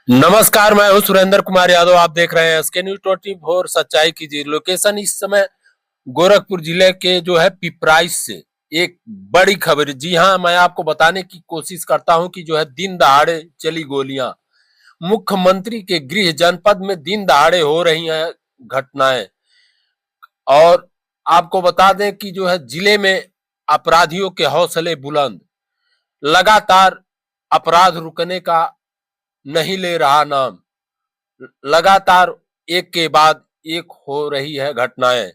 नमस्कार, मैं हूं सुरेंद्र कुमार यादव। आप देख रहे हैं एसके न्यूज 24 सच्चाई की जीत। लोकेशन इस समय गोरखपुर जिले के जो है पिपराइच से एक बड़ी खबर। जी हां, मैं आपको बताने की कोशिश करता हूं कि जो है दिन दहाड़े चली गोलियां। मुख्यमंत्री के गृह जनपद में दिन दहाड़े हो रही हैं घटनाएं। और आपको बता दें कि जो है जिले में अपराधियों के हौसले बुलंद। लगातार अपराध रुकने का नहीं ले रहा नाम। लगातार एक के बाद एक हो रही है घटनाएं।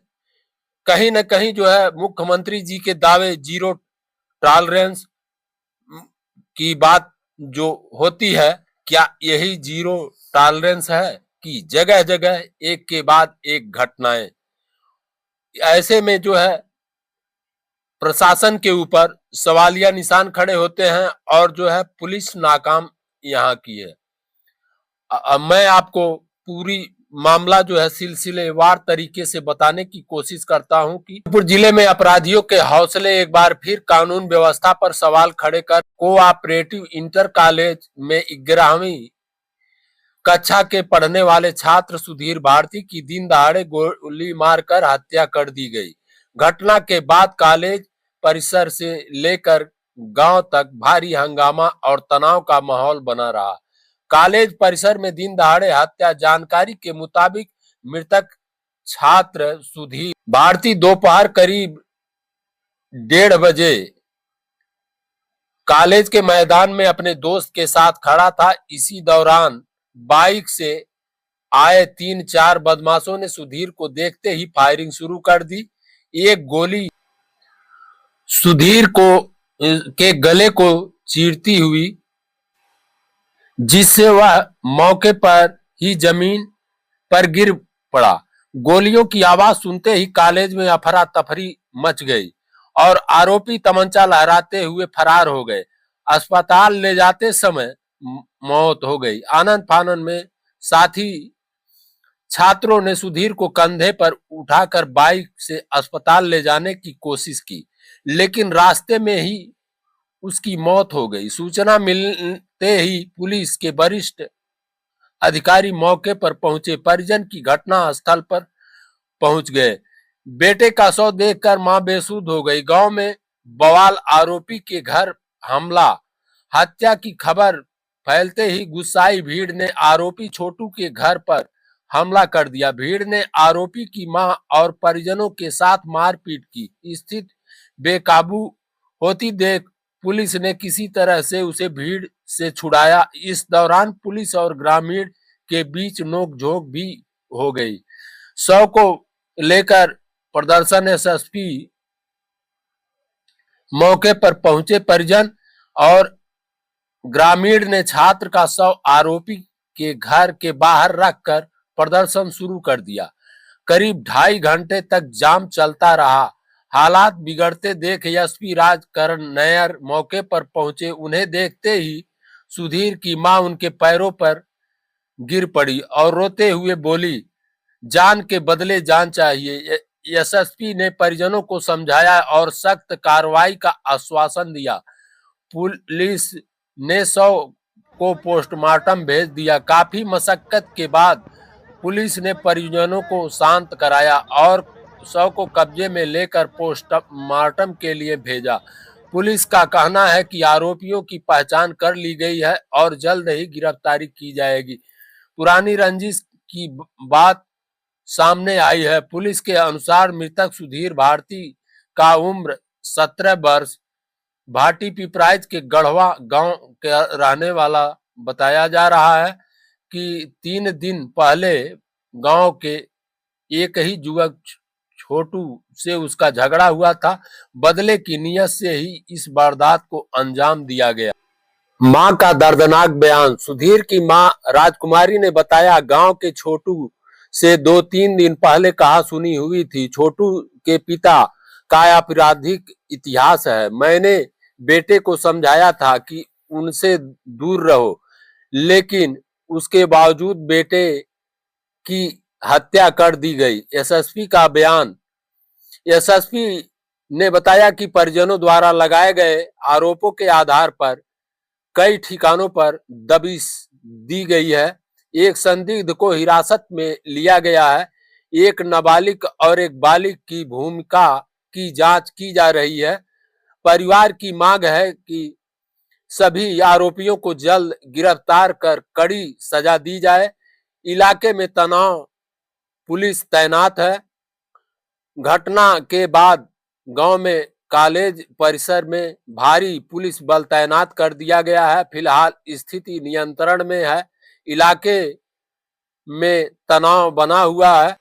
कहीं न कहीं जो है मुख्यमंत्री जी के दावे जीरो टॉलरेंस की बात जो होती है, क्या यही जीरो टॉलरेंस है कि जगह जगह एक के बाद एक घटनाएं। ऐसे में जो है प्रशासन के ऊपर सवालिया निशान खड़े होते हैं और जो है पुलिस नाकाम यहाँ की है। मैं आपको पूरी मामला जो है सिलसिलेवार तरीके से बताने की कोशिश करता हूं कि गोरखपुर जिले में अपराधियों के हौसले एक बार फिर कानून व्यवस्था पर सवाल खड़े कर कोऑपरेटिव इंटर कॉलेज में 11वीं कक्षा के पढ़ने वाले छात्र सुधीर भारती की दिन दहाड़े गोली मारकर हत्या कर दी गई। घटना के बाद कॉलेज परिसर से लेकर गांव तक भारी हंगामा और तनाव का माहौल बना रहा। कॉलेज परिसर में दिन दहाड़े हत्या। जानकारी के मुताबिक मृतक छात्र सुधीर भारती दोपहर करीब 1:30 बजे कॉलेज के मैदान में अपने दोस्त के साथ खड़ा था। इसी दौरान बाइक से आए 3-4 बदमाशों ने सुधीर को देखते ही फायरिंग शुरू कर दी। एक गोली सुधीर को के गले को चीरती हुई, जिससे वह मौके पर ही जमीन पर गिर पड़ा। गोलियों की आवाज सुनते ही कॉलेज में अफरा तफरी मच गई और आरोपी तमंचा लहराते हुए फरार हो गए। अस्पताल ले जाते समय मौत हो गई। आनंद फानन में साथी छात्रों ने सुधीर को कंधे पर उठाकर बाइक से अस्पताल ले जाने की कोशिश की, लेकिन रास्ते में ही उसकी मौत हो गई। सूचना मिलते ही पुलिस के वरिष्ठ अधिकारी मौके पर पहुंचे। परिजन की घटना स्थल पर पहुंच गए। बेटे का शव देखकर मां बेसुध हो गई। गांव में बवाल। आरोपी के घर हमला। हत्या की खबर फैलते ही गुस्साई भीड़ ने आरोपी छोटू के घर पर हमला कर दिया। भीड़ ने आरोपी की मां और परिजनों के साथ मारपीट की। स्थिति बेकाबू होती देख पुलिस ने किसी तरह से उसे भीड़ से छुड़ाया। इस दौरान पुलिस और ग्रामीण के बीच नोकझोंक भी हो गई। शव को लेकर प्रदर्शन एसएसपी मौके पर पहुंचे। परिजन और ग्रामीण ने छात्र का शव आरोपी के घर के बाहर रखकर प्रदर्शन शुरू कर दिया। करीब 2.5 घंटे तक जाम चलता रहा। हालात बिगड़ते देख एसपी राजकरण नैयर मौके पर पहुंचे। उन्हें देखते ही सुधीर की मां उनके पैरों पर गिर पड़ी और रोते हुए बोली, जान के बदले जान चाहिए। एसएसपी ने परिजनों को समझाया और सख्त कार्रवाई का आश्वासन दिया। पुलिस ने शव को पोस्टमार्टम भेज दिया। काफी मशक्कत के बाद पुलिस ने परिजनों को शांत कराया और शव को कब्जे में लेकर पोस्टमार्टम के लिए भेजा। पुलिस का कहना है कि आरोपियों की पहचान कर ली गई है और जल्द ही गिरफ्तारी की जाएगी। पुरानी रंजिश की बात सामने आई है। पुलिस के अनुसार मृतक सुधीर भारती का उम्र 17 वर्ष भाटी पिपराइच के गढ़वा गांव के रहने वाला बताया जा रहा है कि 3 दिन पहले गांव के एक ही युवक छोटू से उसका झगड़ा हुआ था। बदले की नीयत से ही इस वारदात को अंजाम दिया गया। मां का दर्दनाक बयान। सुधीर की मां राजकुमारी ने बताया, गांव के छोटू से 2-3 दिन पहले कहा सुनी हुई थी। छोटू के पिता का आपराधिक इतिहास है। मैंने बेटे को समझाया था कि उनसे दूर रहो, लेकिन उसके बावजूद बेटे की हत्या कर दी गई। एसएसपी का बयान। एसएसपी ने बताया कि परिजनों द्वारा लगाए गए आरोपों के आधार पर कई ठिकानों पर दबिश दी गई है। एक संदिग्ध को हिरासत में लिया गया है। एक नाबालिग और एक बालिग की भूमिका की जांच की जा रही है। परिवार की मांग है कि सभी आरोपियों को जल्द गिरफ्तार कर कड़ी सजा दी जाए। इलाके में तनाव, पुलिस तैनात है। घटना के बाद गांव में कॉलेज परिसर में भारी पुलिस बल तैनात कर दिया गया है। फिलहाल स्थिति नियंत्रण में है। इलाके में तनाव बना हुआ है।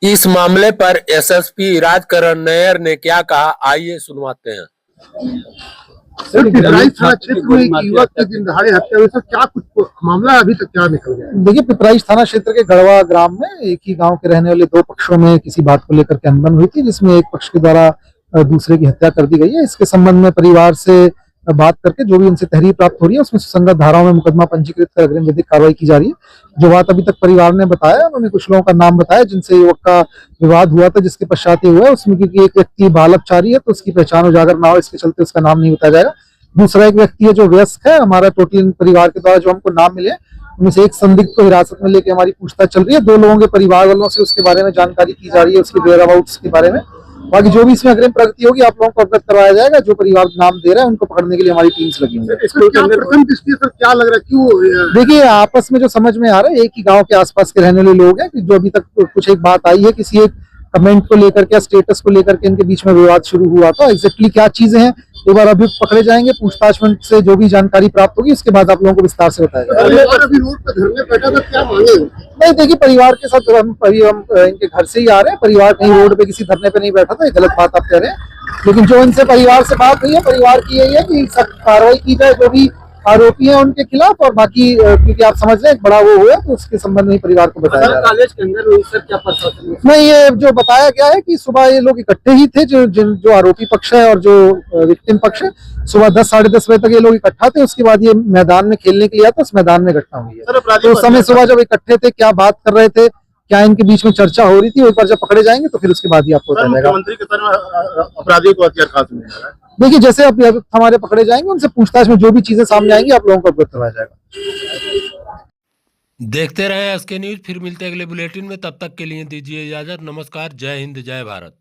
इस मामले पर एसएसपी राजकरण नैयर ने क्या कहा, आइए सुनवाते हैं। सर, पिपराइच थाना क्षेत्र में एक युवक की दिन दहाड़े हत्या हुई, सर क्या कुछ मामला अभी तक क्या निकल गया? देखिए, पिपराइच थाना क्षेत्र के गढ़वा ग्राम में एक ही गांव के रहने वाले दो पक्षों में किसी बात को लेकर के अनबन हुई थी, जिसमें एक पक्ष के द्वारा दूसरे की हत्या कर दी गई है। इसके संबंध में परिवार से बात करके जो भी उनसे तहरीर प्राप्त हो रही है उसमें सुसंगत धाराओं में मुकदमा पंजीकृत कर अग्रिम विधिक कार्रवाई की जा रही है। जो बात अभी तक परिवार ने बताया, उन्होंने कुछ लोगों का नाम बताया जिनसे युवक का विवाद हुआ था, जिसके पश्चात हुआ है उसमें, क्योंकि एक व्यक्ति बालकचारी है तो उसकी पहचान उजागर ना हो इसके चलते उसका नाम नहीं बताया जाएगा। दूसरा एक व्यक्ति है जो वयस्क है। हमारा टोटल परिवार के द्वारा जो हमको नाम मिले उनमें से एक संदिग्ध को हिरासत में लेकर हमारी पूछताछ चल रही है। दो लोगों के परिवार वालों से उसके बारे में जानकारी की जा रही है, उसके वेयर अबाउट्स के बारे में। बाकी जो भी इसमें अग्रिम प्रगति होगी आप लोगों को अवगत करवाया जाएगा। जो परिवार नाम दे रहा है उनको पकड़ने के लिए हमारी टीम्स लगी हुई है। क्या लग रहा है, क्यों? देखिए, आपस में जो समझ में आ रहा है, एक ही गांव के आसपास के रहने वाले लोग हैं कि जो अभी तक कुछ एक बात आई है, किसी एक कमेंट को लेकर के, स्टेटस को लेकर के इनके बीच में विवाद शुरू हुआ था। एग्जैक्टली क्या चीजें हैं एक बार अभियुक्त पकड़े जाएंगे, पूछताछ में से जो भी जानकारी प्राप्त होगी उसके बाद आप लोगों को विस्तार से बताया जाएगा। अभी रोड पर धरने बैठा था, क्या मांगे? नहीं, देखिए, परिवार के साथ हम इनके घर से ही आ रहे हैं। परिवार कहीं रोड पे किसी धरने पे नहीं बैठा था, ये गलत बात आप कह रहे हैं। लेकिन जो इनसे परिवार से बात हुई है, परिवार की यही है कि सख्त कार्रवाई की जाए जो भी आरोपी हैं उनके खिलाफ। और बाकी क्योंकि आप समझ रहे हैं बड़ा वो हुआ तो उसके संबंध में परिवार को बताया जा रहा है। कॉलेज के अंदर हुई, सर क्या प्रशासन? नहीं, ये जो बताया गया है कि सुबह ये लोग इकट्ठे ही थे, जो आरोपी पक्ष है और जो विक्टिम पक्ष है। सुबह 10 साढ़े 10 बजे तक ये लोग इकट्ठा थे। उसके बाद ये मैदान में खेलने के लिए आया तो उस मैदान में घटना हुई है। तो उस समय सुबह जब इकट्ठे थे, क्या बात कर रहे थे, क्या इनके बीच में चर्चा हो रही थी, एक बार जब पकड़े जाएंगे तो फिर उसके बाद ही आपको बताया जाएगा। मुख्यमंत्री के तरफ अपराधियों को हथियार खास में देखिए, जैसे अब हमारे पकड़े जाएंगे उनसे पूछताछ में जो भी चीजें सामने आएंगी आप लोगों को अवगत करवाया जाएगा। देखते रहे एसके न्यूज। फिर मिलते हैं अगले बुलेटिन में। तब तक के लिए दीजिए इजाजत। नमस्कार, जय हिंद, जय भारत।